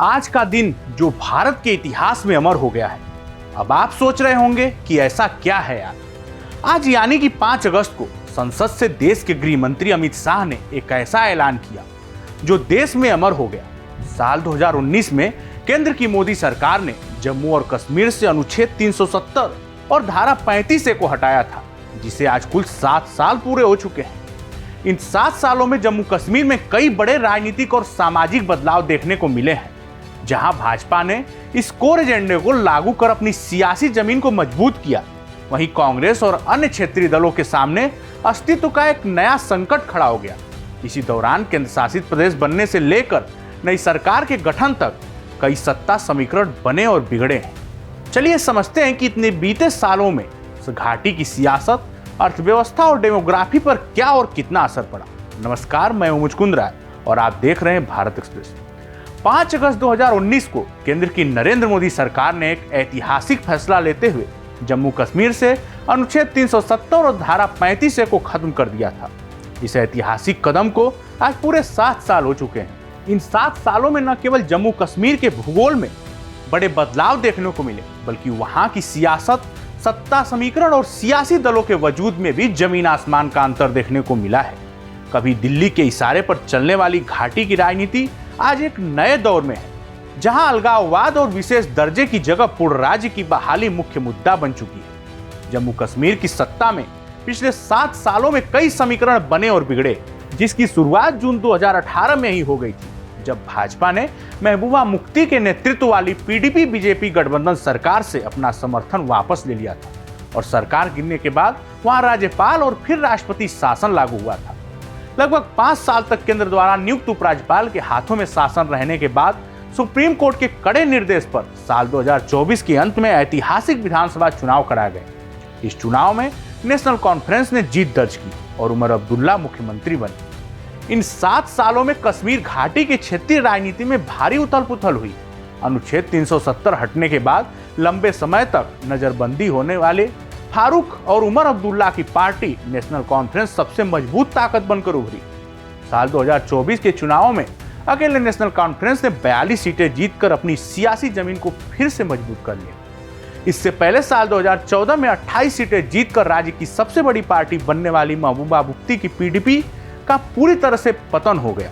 आज का दिन जो भारत के इतिहास में अमर हो गया है। अब आप सोच रहे होंगे कि ऐसा क्या है यार। आज यानी कि 5 अगस्त को संसद से देश के गृह मंत्री अमित शाह ने एक ऐसा ऐलान किया जो देश में अमर हो गया। साल 2019 में केंद्र की मोदी सरकार ने जम्मू और कश्मीर से अनुच्छेद 370 और धारा 35 को हटाया था, जिसे आज कुल 7 साल पूरे हो चुके हैं। इन 7 सालों में जम्मू कश्मीर में कई बड़े राजनीतिक और सामाजिक बदलाव देखने को मिले हैं। जहां भाजपा ने इस कोर एजेंडे को लागू कर अपनी सियासी जमीन को मजबूत किया, वहीं कांग्रेस और अन्य क्षेत्रीय दलों के सामने अस्तित्व का एक नया संकट खड़ा हो गया। इसी दौरान केंद्र शासित प्रदेश बनने से लेकर नई सरकार के गठन तक कई सत्ता समीकरण बने और बिगड़े हैं। चलिए समझते हैं कि इतने बीते सालों में इस घाटी की सियासत, अर्थव्यवस्था और डेमोग्राफी पर क्या और कितना असर पड़ा। नमस्कार, मैं हूं मुचकुंद राय और आप देख रहे हैं भारत एक्सप्रेस। 5 अगस्त 2019 को केंद्र की नरेंद्र मोदी सरकार ने एक ऐतिहासिक फैसला लेते हुए जम्मू कश्मीर से अनुच्छेद 370 और धारा 35 को खत्म कर दिया था। इस ऐतिहासिक कदम को आज पूरे 7 साल हो चुके हैं। इन 7 सालों में न केवल जम्मू कश्मीर के भूगोल में बड़े बदलाव देखने को मिले, बल्कि वहां की सियासत, सत्ता समीकरण और सियासी दलों के वजूद में भी जमीन आसमान का अंतर देखने को मिला है। कभी दिल्ली के इशारे पर चलने वाली घाटी की राजनीति आज एक नए दौर में है, जहां अलगाववाद और विशेष दर्जे की जगह पूर्ण राज्य की बहाली मुख्य मुद्दा बन चुकी है। जम्मू कश्मीर की सत्ता में पिछले 7 सालों में कई समीकरण बने और बिगड़े, जिसकी शुरुआत जून 2018 में ही हो गई थी, जब भाजपा ने महबूबा मुफ्ती के नेतृत्व वाली पीडीपी बीजेपी गठबंधन सरकार से अपना समर्थन वापस ले लिया था और सरकार गिरने के बाद वहां राज्यपाल और फिर राष्ट्रपति शासन लागू हुआ था। लगभग 5 साल तक केंद्र द्वारा नियुक्त उपराज्यपाल के हाथों में शासन रहने के बाद सुप्रीम कोर्ट के कड़े निर्देश पर साल 2024 के अंत में ऐतिहासिक विधानसभा चुनाव कराए गए। इस चुनाव में नेशनल कॉन्फ्रेंस ने जीत दर्ज की और उमर अब्दुल्ला मुख्यमंत्री बने। इन 7 सालों में कश्मीर घाटी के क्षेत्रीय राजनीति में भारी उथल पुथल हुई। अनुच्छेद 370 हटने के बाद लंबे समय तक नजरबंदी होने वाले फारूक और उमर अब्दुल्ला की पार्टी नेशनल कॉन्फ्रेंस सबसे मजबूत ताकत बनकर उभरी। साल 2024 के चुनावों में अकेले नेशनल कॉन्फ्रेंस ने 42 सीटें जीतकर अपनी सियासी जमीन को फिर से मजबूत कर लिया। इससे पहले साल 2014 में 28 सीटें जीतकर राज्य की सबसे बड़ी पार्टी बनने वाली महबूबा मुफ्ती की पीडीपी का पूरी तरह से पतन हो गया।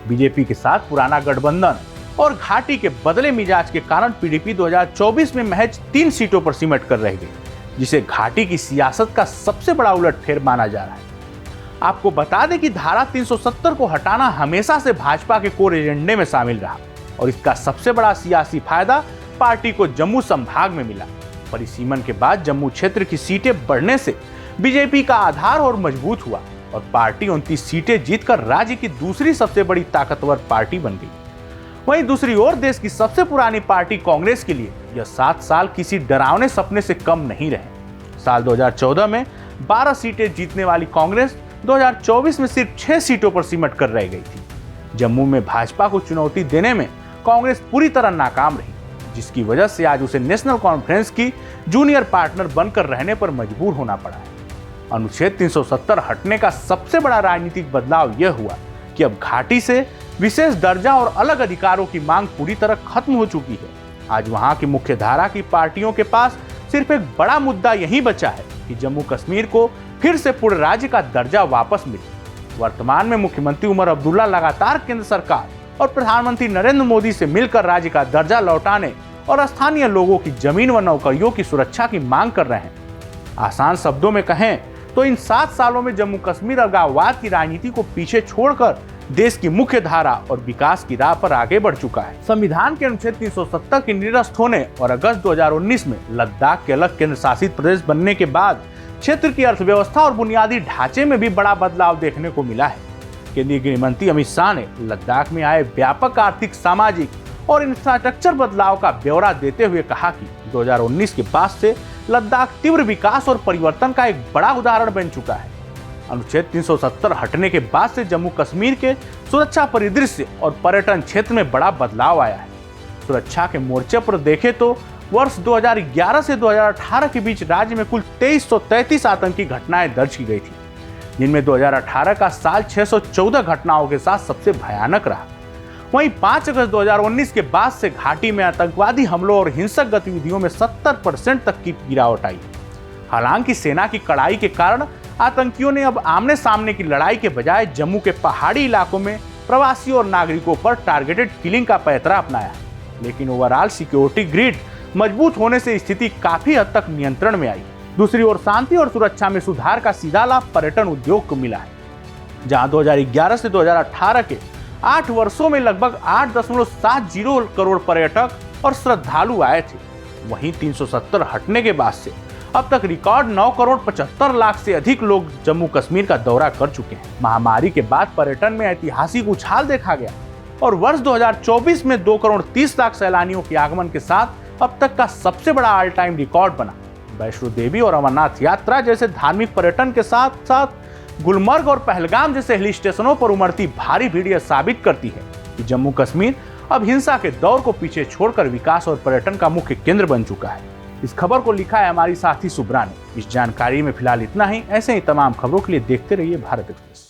बीजेपी के साथ पुराना गठबंधन और घाटी के बदले मिजाज के कारण पीडीपी 2024 में महज 3 सीटों पर सिमट कर रह गई, जिसे घाटी की सियासत का सबसे बड़ा उलटफेर माना जा रहा है। आपको बता दें कि धारा 370 को हटाना हमेशा से भाजपा के कोर एजेंडे में शामिल रहा और इसका सबसे बड़ा सियासी फायदा पार्टी को जम्मू संभाग में मिला। परिसीमन के बाद जम्मू क्षेत्र की सीटें बढ़ने से बीजेपी का आधार और मजबूत हुआ और पार्टी 29 सीटें जीतकर राज्य की दूसरी सबसे बड़ी ताकतवर पार्टी बन गई। वहीं दूसरी ओर देश की सबसे पुरानी पार्टी कांग्रेस के लिए यह 7 साल किसी डरावने सपने से कम नहीं रहे। साल 2014 में 12 सीटें जीतने वाली कांग्रेस 2024 में सिर्फ 6 सीटों पर सिमट कर रह गई थी। जम्मू में भाजपा को चुनौती देने में कांग्रेस पूरी तरह नाकाम रही, जिसकी वजह से आज उसे नेशनल कॉन्फ्रेंस की जूनियर पार्टनर बनकर रहने पर मजबूर होना पड़ा है। अनुच्छेद 370 हटने का सबसे बड़ा राजनीतिक बदलाव यह हुआ कि अब घाटी से विशेष दर्जा और अलग अधिकारों की मांग पूरी तरह खत्म हो चुकी है। आज वहां की मुख्य धारा की पार्टियों के पास सिर्फ एक बड़ा मुद्दा यही बचा है कि जम्मू कश्मीर को फिर से पूर्ण राज्य का दर्जा वापस मिले। वर्तमान में मुख्यमंत्री उमर अब्दुल्ला लगातार केंद्र सरकार और प्रधानमंत्री नरेंद्र मोदी से मिलकर राज्य का दर्जा लौटाने और स्थानीय लोगों की जमीन व नौकरियों की सुरक्षा की मांग कर रहे हैं। आसान शब्दों में कहें तो इन 7 सालों में जम्मू कश्मीर अलगाववाद की राजनीति को पीछे छोड़कर देश की मुख्य धारा और विकास की राह पर आगे बढ़ चुका है। संविधान के अनुच्छेद 370 के निरस्त होने और अगस्त 2019 में लद्दाख के अलग केंद्र शासित प्रदेश बनने के बाद क्षेत्र की अर्थव्यवस्था और बुनियादी ढांचे में भी बड़ा बदलाव देखने को मिला है। केंद्रीय गृह मंत्री अमित शाह ने लद्दाख में आए व्यापक आर्थिक, सामाजिक और इंफ्रास्ट्रक्चर बदलाव का ब्यौरा देते हुए कहा कि 2019 के बाद से लद्दाख तीव्र विकास और परिवर्तन का एक बड़ा उदाहरण बन चुका है। अनुच्छेद 370 हटने के बाद से जम्मू कश्मीर के सुरक्षा परिदृश्य और पर्यटन क्षेत्र में बड़ा बदलाव आया है। सुरक्षा के मोर्चे पर देखें तो वर्ष 2011 से 2018 के बीच राज्य में कुल 2333 आतंकी घटनाएं दर्ज की गई थी, जिनमें 2018 का साल 614 घटनाओं के साथ सबसे भयानक रहा। वहीं 5 अगस्त 2019 के बाद से घाटी में आतंकवादी हमलों और हिंसक गतिविधियों में 70% तक की गिरावट आई। हालांकि सेना की कड़ाई के कारण आतंकियों ने अब आमने सामने की लड़ाई के बजाय जम्मू के पहाड़ी इलाकों में प्रवासियों और नागरिकों पर टारगेटेड किलिंग का पैंतरा अपनाया। लेकिन ओवरऑल सिक्योरिटी ग्रिड मजबूत होने से स्थिति काफी हद तक नियंत्रण में आई। दूसरी ओर शांति और सुरक्षा में सुधार का सीधा लाभ पर्यटन उद्योग को मिला है, जहां 2011 से 2018 के 8 वर्षों में लगभग 8.70 करोड़ पर्यटक और श्रद्धालु आए थे। वहीं 370 हटने के बाद से अब तक रिकॉर्ड 9 करोड़ 75 लाख से अधिक लोग जम्मू कश्मीर का दौरा कर चुके हैं। महामारी के बाद पर्यटन में ऐतिहासिक उछाल देखा गया और वर्ष 2024 में 2 करोड़ 30 लाख सैलानियों के आगमन के साथ अब तक का सबसे बड़ा ऑल टाइम रिकॉर्ड बना। वैष्णो देवी और अमरनाथ यात्रा जैसे धार्मिक पर्यटन के साथ साथ गुलमर्ग और पहलगाम जैसे हिल स्टेशनों पर उमड़ती भारी भीड़ यह साबित करती है कि जम्मू कश्मीर अब हिंसा के दौर को पीछे छोड़कर विकास और पर्यटन का मुख्य केंद्र बन चुका है। इस खबर को लिखा है हमारी साथी सुब्रा ने। इस जानकारी में फिलहाल इतना ही। ऐसे ही तमाम खबरों के लिए देखते रहिए भारत एक्सप्रेस।